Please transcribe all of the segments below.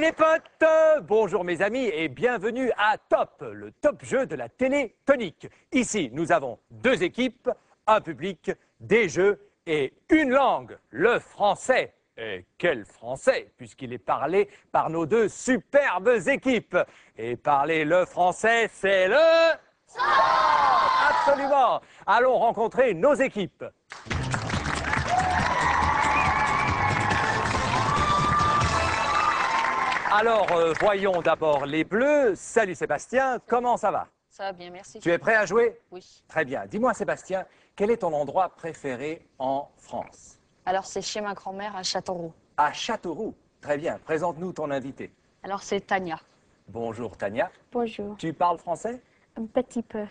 les potes, bonjour mes amis et bienvenue à Top, le top jeu de la télé tonique. Ici, nous avons deux équipes, un public, des jeux et une langue, le français. Et quel français, puisqu'il est parlé par nos deux superbes équipes. Et parler le français, c'est le... Absolument. Allons rencontrer nos équipes. Alors, voyons d'abord les bleus. Salut Sébastien, comment ça va? Ça va bien, merci. Tu es prêt à jouer? Oui. Très bien. Dis-moi Sébastien, quel est ton endroit préféré en France? Alors, c'est chez ma grand-mère à Châteauroux. À Châteauroux. Très bien. Présente-nous ton invité. Alors, c'est Tania. Bonjour Tania. Bonjour. Tu parles français? Un petit peu.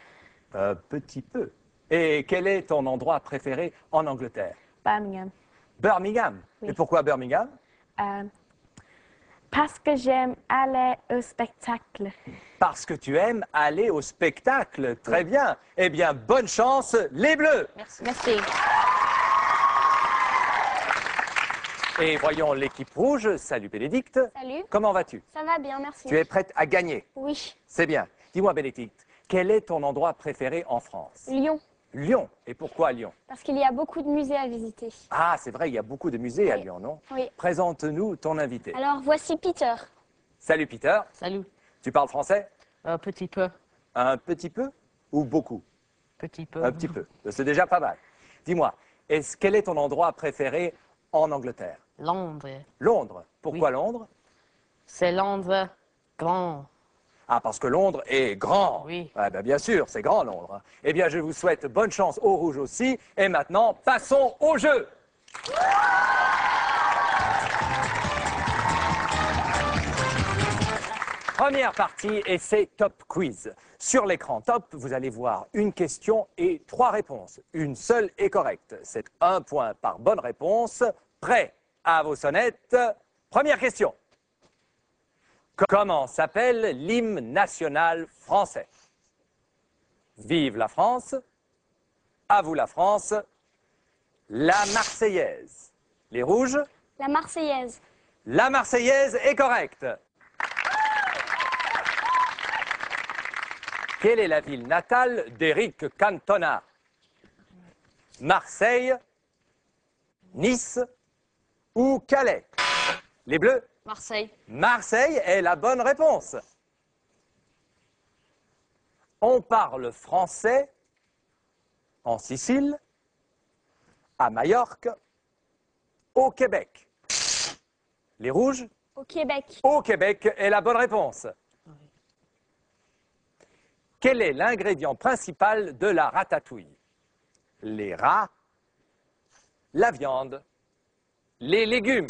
Un petit peu. Et quel est ton endroit préféré en Angleterre? Birmingham. Birmingham. Oui. Et pourquoi Birmingham? Parce que j'aime aller au spectacle. Parce que tu aimes aller au spectacle. Très bien. Eh bien, bonne chance, les Bleus. Merci. Merci. Et voyons l'équipe rouge. Salut Bénédicte. Salut. Comment vas-tu? Ça va bien, merci. Tu es prête à gagner? Oui. C'est bien. Dis-moi Bénédicte, quel est ton endroit préféré en France? Lyon. Lyon. Et pourquoi Lyon? Parce qu'il y a beaucoup de musées à visiter. Ah, c'est vrai, il y a beaucoup de musées à Oui. Lyon, non? Oui. Présente-nous ton invité. Alors, voici Peter. Salut Peter. Salut. Tu parles français? Un petit peu. Un petit peu ou beaucoup? Petit peu. Un petit peu. C'est déjà pas mal. Dis-moi, quel est ton endroit préféré en Angleterre? Londres. Londres. Pourquoi Oui. Londres? C'est Londres grand. Ah, parce que Londres est grand. Oui. Ah, ben, bien sûr, c'est grand Londres. Eh bien, je vous souhaite bonne chance au rouge aussi. Et maintenant, passons au jeu. Première partie et c'est Top Quiz. Sur l'écran Top, vous allez voir une question et 3 réponses. Une seule est correcte. C'est 1 point par bonne réponse. Prêt à vos sonnettes? Première question. Comment s'appelle l'hymne national français? Vive la France, à vous la France, la Marseillaise. Les rouges? La Marseillaise. La Marseillaise est correcte. Quelle est la ville natale d'Éric Cantona? Marseille, Nice ou Calais? Les bleus? Marseille. Marseille est la bonne réponse. On parle français en Sicile, à Majorque, au Québec. Les rouges? Au Québec. Au Québec est la bonne réponse. Quel est l'ingrédient principal de la ratatouille? Les rats, la viande, les légumes.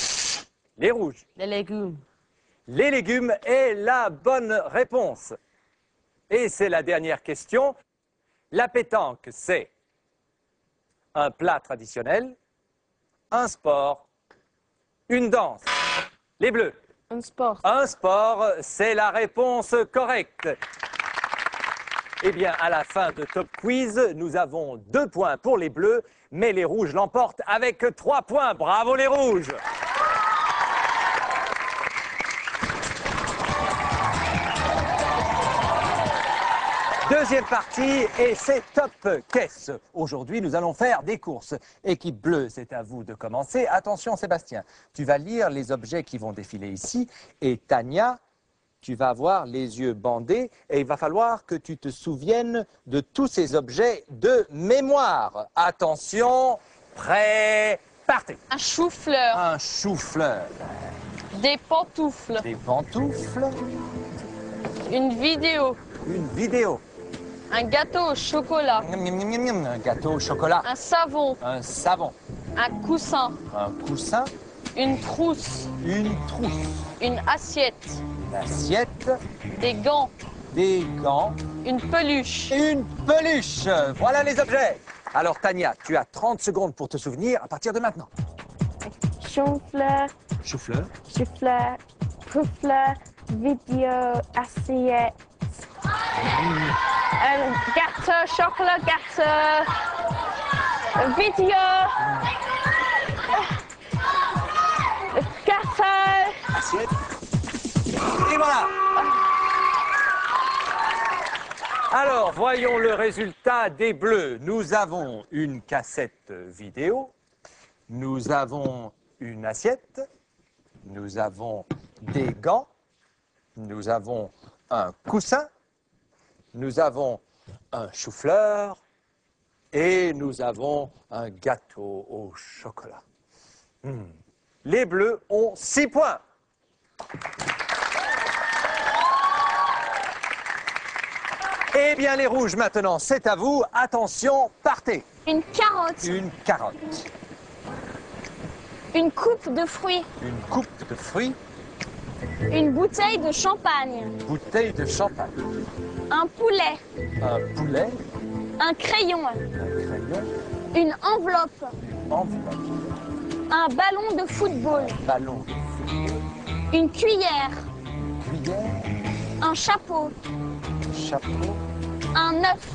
Les rouges. Les légumes. Les légumes est la bonne réponse. Et c'est la dernière question. La pétanque, c'est un plat traditionnel, un sport, une danse. Les bleus. Un sport. Un sport, c'est la réponse correcte. Eh bien, à la fin de Top Quiz, nous avons 2 points pour les bleus, mais les rouges l'emportent avec 3 points. Bravo les rouges! Deuxième partie, et c'est Top Caisse. Aujourd'hui, nous allons faire des courses. Équipe bleue, c'est à vous de commencer. Attention Sébastien, tu vas lire les objets qui vont défiler ici, et Tania, tu vas avoir les yeux bandés et il va falloir que tu te souviennes de tous ces objets de mémoire. Attention, prêt, partez. Un chou-fleur. Un chou-fleur, Des pantoufles. des pantoufles, Une vidéo. une vidéo, Un gâteau au chocolat. un gâteau au chocolat, Un savon. un savon, Un coussin. un coussin, Une trousse. une trousse, Une assiette. une assiette, Des gants. des gants, Une peluche. une peluche. Voilà les objets. Alors Tania, tu as 30 secondes pour te souvenir à partir de maintenant. Chou-fleur, Chou-fleur, chou-fleur, chou-fleur, vidéo, assiette. Un gâteau, chocolat gâteau. Vidéo. Gâteau. assiette, Et voilà. Alors, voyons le résultat des bleus. Nous avons une cassette vidéo, nous avons une assiette, nous avons des gants, nous avons un coussin, nous avons un chou-fleur et nous avons un gâteau au chocolat. Les bleus ont 6 points. Eh bien, les rouges, maintenant, c'est à vous. Attention, partez. Une carotte. Une carotte, Une coupe de fruits. une coupe de fruits, Une bouteille de champagne. une bouteille de champagne, Un poulet. un poulet, Un crayon. un crayon, Une enveloppe. une enveloppe, Un ballon de football. un ballon, Une cuillère. une cuillère, Un chapeau. un chapeau. Un œuf.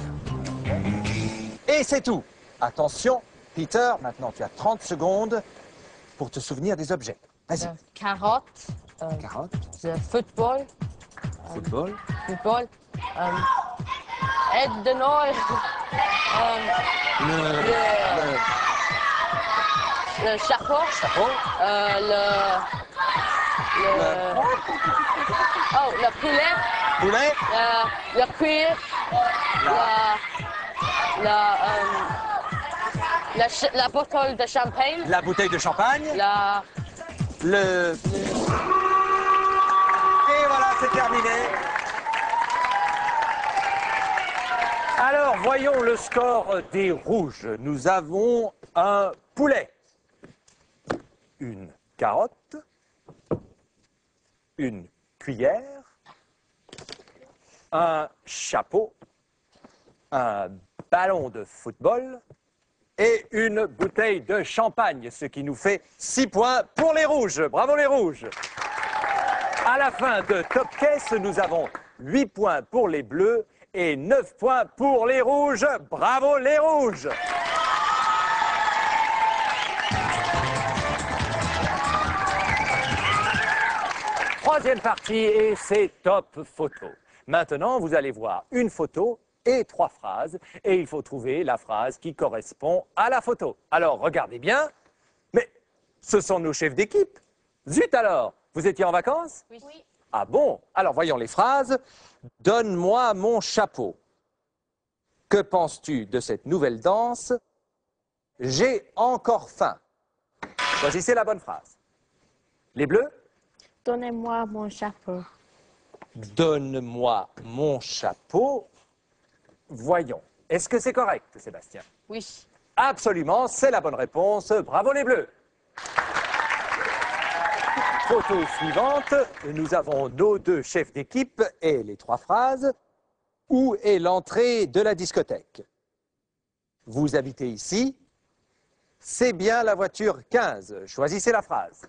Et c'est tout. Attention, Peter, maintenant tu as 30 secondes pour te souvenir des objets. Vas-y. Carotte. Carotte, Le football. football, Football. Aide de Noël. Le chapeau. chapeau, Le poulet. poulet, Le cuir. La bouteille de champagne. la bouteille de champagne, le... Et voilà, c'est terminé. Alors, voyons le score des rouges. Nous avons un poulet, une carotte, une cuillère, un chapeau, un ballon de football et une bouteille de champagne, ce qui nous fait 6 points pour les rouges. Bravo les rouges. À la fin de Top Caisse, nous avons 8 points pour les bleus et 9 points pour les rouges. Bravo les rouges. Troisième partie et c'est Top Photo. Maintenant, vous allez voir une photo et 3 phrases et il faut trouver la phrase qui correspond à la photo. Alors, regardez bien. Mais ce sont nos chefs d'équipe. Zut alors, vous étiez en vacances? Oui. Ah bon? Alors, voyons les phrases. Donne-moi mon chapeau. Que penses-tu de cette nouvelle danse? J'ai encore faim. Choisissez la bonne phrase. Les bleus? Donnez-moi mon chapeau. Donne-moi mon chapeau. Voyons. Est-ce que c'est correct, Sébastien? Oui. Absolument, c'est la bonne réponse. Bravo les bleus. Photo suivante. Nous avons nos 2 chefs d'équipe et les 3 phrases. Où est l'entrée de la discothèque? Vous habitez ici? C'est bien la voiture 15. Choisissez la phrase.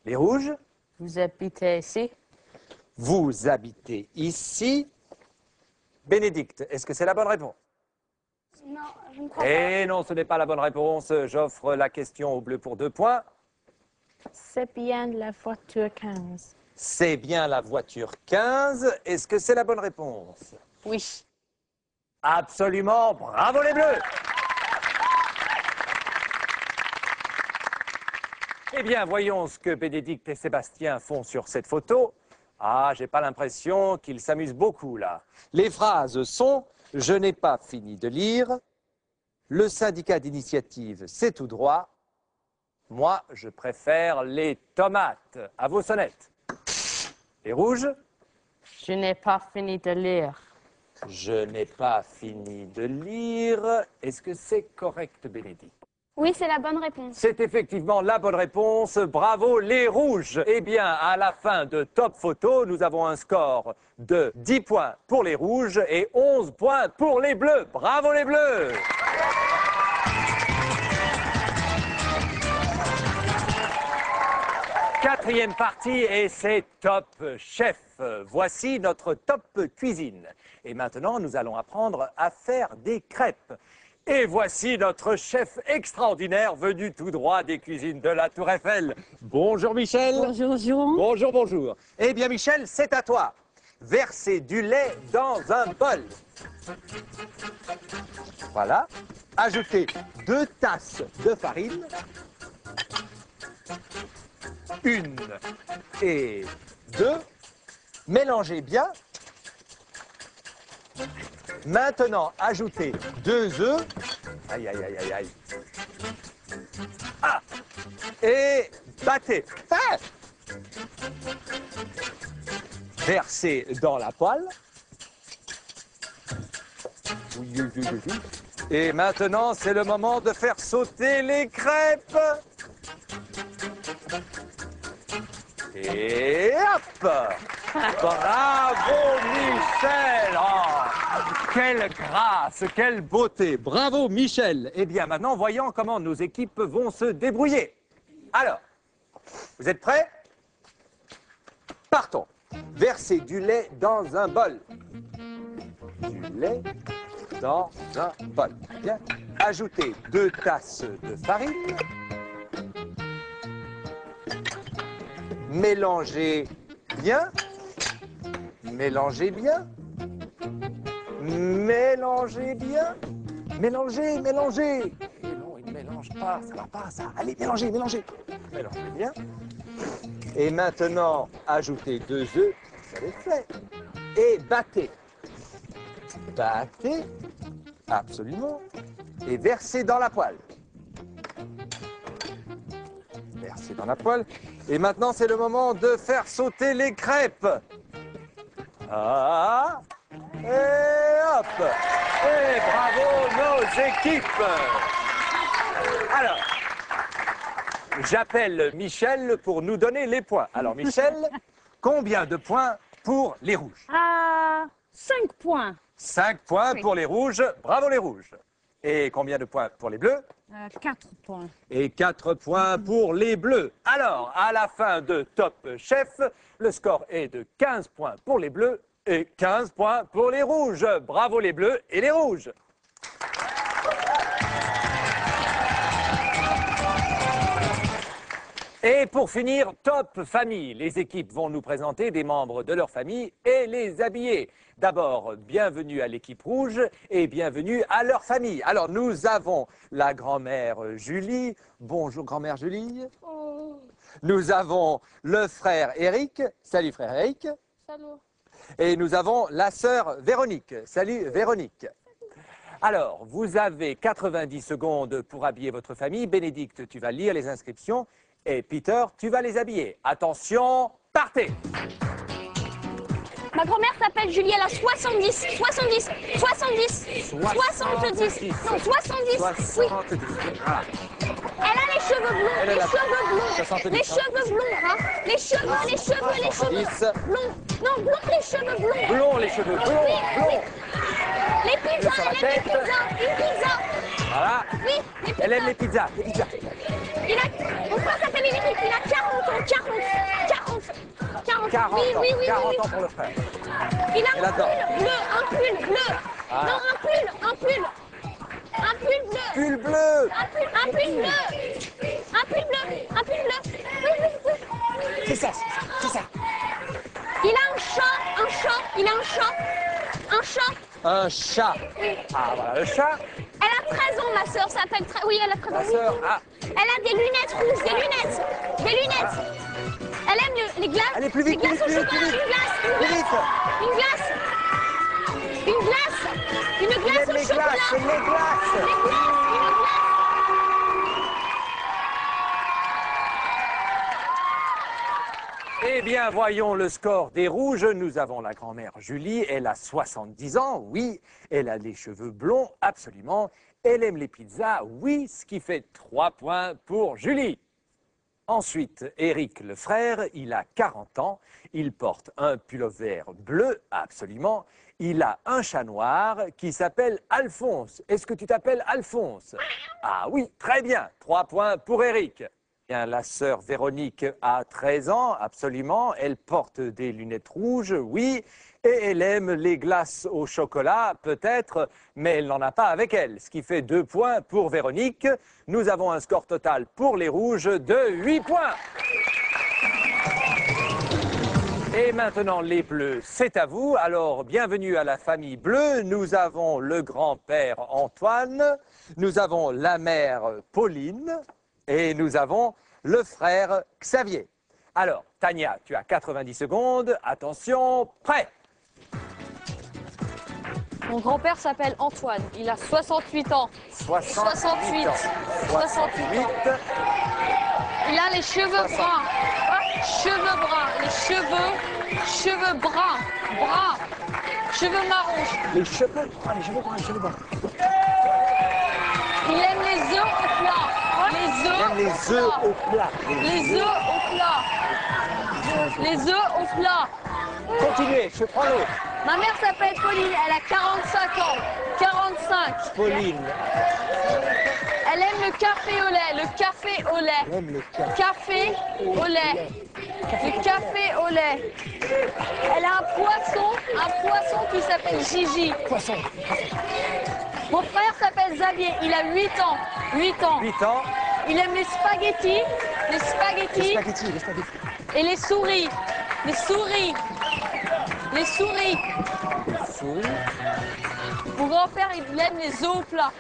Les rouges? Vous habitez ici? Vous habitez ici? Bénédicte, est-ce que c'est la bonne réponse? Non, je ne crois pas. Eh non, ce n'est pas la bonne réponse. J'offre la question au bleu pour 2 points. C'est bien la voiture 15. C'est bien la voiture 15. Est-ce que c'est la bonne réponse? Oui. Absolument. Bravo les bleus. Eh bien, voyons ce que Bénédicte et Sébastien font sur cette photo. Ah, j'ai pas l'impression qu'ils s'amusent beaucoup là. Les phrases sont « Je n'ai pas fini de lire »,« Le syndicat d'initiative, c'est tout droit »,« Moi, je préfère les tomates ». À vos sonnettes. Les rouges? Je n'ai pas fini de lire. Je n'ai pas fini de lire. Est-ce que c'est correct, Bénédicte? Oui, c'est la bonne réponse. C'est effectivement la bonne réponse. Bravo les rouges. Eh bien, à la fin de Top Photo, nous avons un score de 10 points pour les rouges et 11 points pour les bleus. Bravo les bleus. Quatrième partie et c'est Top Chef. Voici notre Top Cuisine. Et maintenant, nous allons apprendre à faire des crêpes. Et voici notre chef extraordinaire venu tout droit des cuisines de la Tour Eiffel. Bonjour Michel. Bonjour, Jean. Bonjour, bonjour. Eh bien Michel, c'est à toi. Versez du lait dans un bol. Voilà. Ajoutez 2 tasses de farine. 1 et 2. Mélangez bien. Maintenant, ajoutez 2 œufs. Aïe, aïe, aïe, aïe, aïe. Ah! Et battez. Ah! Versez dans la poêle. Oui, oui, oui, oui, oui. Et maintenant, c'est le moment de faire sauter les crêpes. Et hop! Bravo Michel! Oh, quelle grâce, quelle beauté! Bravo Michel! Eh bien maintenant, voyons comment nos équipes vont se débrouiller. Alors, vous êtes prêts? Partons. Versez du lait dans un bol. Du lait dans un bol. Bien. Ajoutez 2 tasses de farine. Mélangez bien. Mélangez bien. Mélangez bien. Mélangez, mélangez. Et non, il ne mélange pas, ça ne va pas, ça. Allez, mélangez, mélangez. Mélangez bien. Et maintenant, ajoutez 2 œufs, ça les fait. Et battez. Battez, absolument. Et versez dans la poêle. Versez dans la poêle. Et maintenant, c'est le moment de faire sauter les crêpes. Ah, et hop. Et bravo nos équipes. Alors, j'appelle Michel pour nous donner les points. Alors Michel, combien de points pour les rouges? 5 points. 5 points Oui. pour les rouges. Bravo les rouges. Et combien de points pour les bleus? 4 points. Et 4 points pour les bleus. Alors, à la fin de Top Chef, le score est de 15 points pour les bleus et 15 points pour les rouges. Bravo les bleus et les rouges. Et pour finir, Top Famille. Les équipes vont nous présenter des membres de leur famille et les habiller. D'abord, bienvenue à l'équipe rouge et bienvenue à leur famille. Alors, nous avons la grand-mère Julie. Bonjour grand-mère Julie. Nous avons le frère Eric. Salut frère Eric. Salut. Et nous avons la sœur Véronique. Salut Véronique. Alors, vous avez 90 secondes pour habiller votre famille. Bénédicte, tu vas lire les inscriptions. Et Peter, tu vas les habiller. Attention, partez! Ma grand-mère s'appelle Julie, elle a 70, 70, 70, 70, non 70, oui. Voilà. Elle a les cheveux blonds, Elle a les la- cheveux blonds, 70, les cheveux blonds, hein. Les cheveux 70. blonds. Non, blonds, les cheveux blonds. Blond, les cheveux blonds, Oui, blonds. Les pizzas, Sur la elle aime les tête. pizzas, une pizza. Voilà. Oui, les pizzas. Elle aime les pizzas, les pizzas. Mon frère s'appelle Eric, il a 40 ans, 40. 40 oui, ans, oui, oui, 40 oui, ans pour le frère. Il a Elle un adore. pull bleu. Ah. Non, un pull bleu. Pull bleu. Un pull bleu. Oui, oui, oui. C'est ça, c'est ça. Il a un chat. Un chat. Ah, voilà, le chat. Elle a 13 ans, ma sœur s'appelle... Oui, elle a 13 ans. La sœur, ah, Elle a des lunettes rouges, des lunettes. Elle aime les glaces. Allez, plus vite, les glaces plus vite, au plus vite, chocolat. plus vite. Une glace. Il Une aime glace au les chocolat. glaces, les glaces. Une glace. Eh bien, voyons le score des rouges. Nous avons la grand-mère Julie. Elle a 70 ans, oui. Elle a les cheveux blonds, absolument. Elle aime les pizzas, oui, ce qui fait 3 points pour Julie. Ensuite, Eric, le frère, il a 40 ans. Il porte un pullover bleu, absolument. Il a un chat noir qui s'appelle Alphonse. Est-ce que tu t'appelles Alphonse? Ah oui, très bien. 3 points pour Eric. Bien, la sœur Véronique a 13 ans, absolument. Elle porte des lunettes rouges, oui. Et elle aime les glaces au chocolat, peut-être, mais elle n'en a pas avec elle. Ce qui fait 2 points pour Véronique. Nous avons un score total pour les rouges de 8 points. Et maintenant, les bleus, c'est à vous. Alors, bienvenue à la famille bleue. Nous avons le grand-père Antoine, nous avons la mère Pauline et nous avons le frère Xavier. Alors, Tania, tu as 90 secondes. Attention, prêt? Mon grand-père s'appelle Antoine. Il a 68 ans. 68 ans. 68 ans. Il a les cheveux bruns. Cheveux bruns. Les cheveux bruns. Bruns. Cheveux marrons. Les cheveux bruns, les cheveux bruns, les cheveux bruns. Il aime les œufs au plat. Les œufs au plat. Les œufs au plat. Les œufs au plat. Continuez, je prends l'autre. Ma mère s'appelle Pauline. Elle a 45 ans. 45. Pauline. Elle aime le café au lait. Le café au lait. Elle aime le café. Café au lait. Le café au lait. Elle a un poisson qui s'appelle Gigi. Poisson. Mon frère s'appelle Xavier. Il a 8 ans. 8 ans. 8 ans. Il aime les spaghettis. Les spaghettis. Les spaghettis. Et les souris. Les souris. Les souris. Souris. Mon grand-père, il aime les œufs au plat.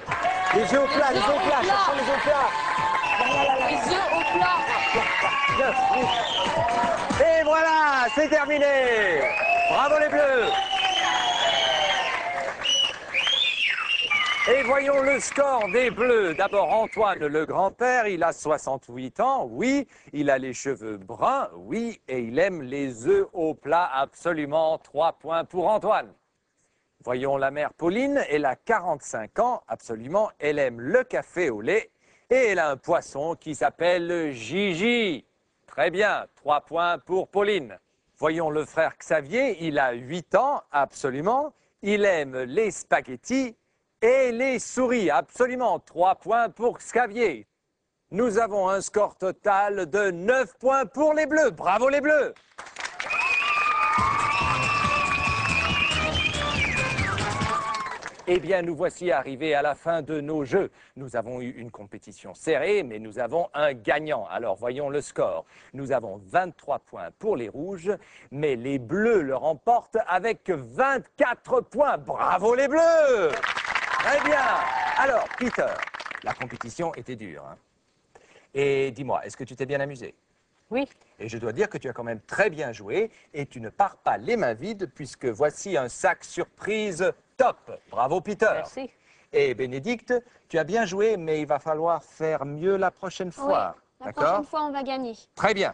Les œufs au plat, les œufs au plat, cherchons les œufs au plat. Les œufs au plat. Bien, oui. Et voilà, c'est terminé. Bravo les bleus. Et voyons le score des bleus. D'abord Antoine, le grand-père, il a 68 ans, oui. Il a les cheveux bruns, oui. Et il aime les œufs au plat, absolument. 3 points pour Antoine. Voyons la mère Pauline, elle a 45 ans, absolument. Elle aime le café au lait et elle a un poisson qui s'appelle Gigi. Très bien, 3 points pour Pauline. Voyons le frère Xavier, il a 8 ans, absolument. Il aime les spaghettis et les souris, absolument. 3 points pour Xavier. Nous avons un score total de 9 points pour les bleus. Bravo les bleus! Eh bien, nous voici arrivés à la fin de nos jeux. Nous avons eu une compétition serrée, mais nous avons un gagnant. Alors, voyons le score. Nous avons 23 points pour les rouges, mais les bleus le remportent avec 24 points. Bravo les bleus! Très bien. Alors, Peter, la compétition était dure, hein? Et dis-moi, est-ce que tu t'es bien amusé? Oui. Et je dois dire que tu as quand même très bien joué et tu ne pars pas les mains vides puisque voici un sac surprise top. Bravo Peter. Merci. Et Bénédicte, tu as bien joué mais il va falloir faire mieux la prochaine fois. La prochaine fois, on va gagner. Très bien.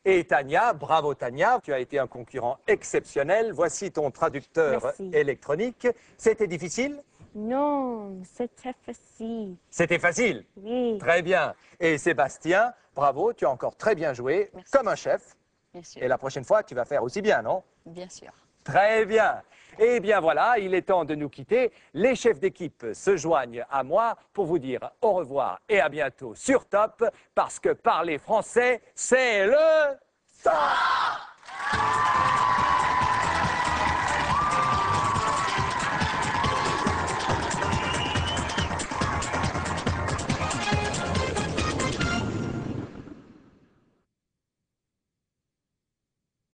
Et Tania, bravo Tania, tu as été un concurrent exceptionnel. Voici ton traducteur Merci. électronique. C'était difficile? Non, c'était facile. C'était facile? Oui. Très bien. Et Sébastien, bravo, tu as encore très bien joué, Merci. comme un chef. Bien sûr. Et la prochaine fois, tu vas faire aussi bien, non? Bien sûr. Très bien. Eh bien voilà, il est temps de nous quitter. Les chefs d'équipe se joignent à moi pour vous dire au revoir et à bientôt sur Top, parce que parler français, c'est le top!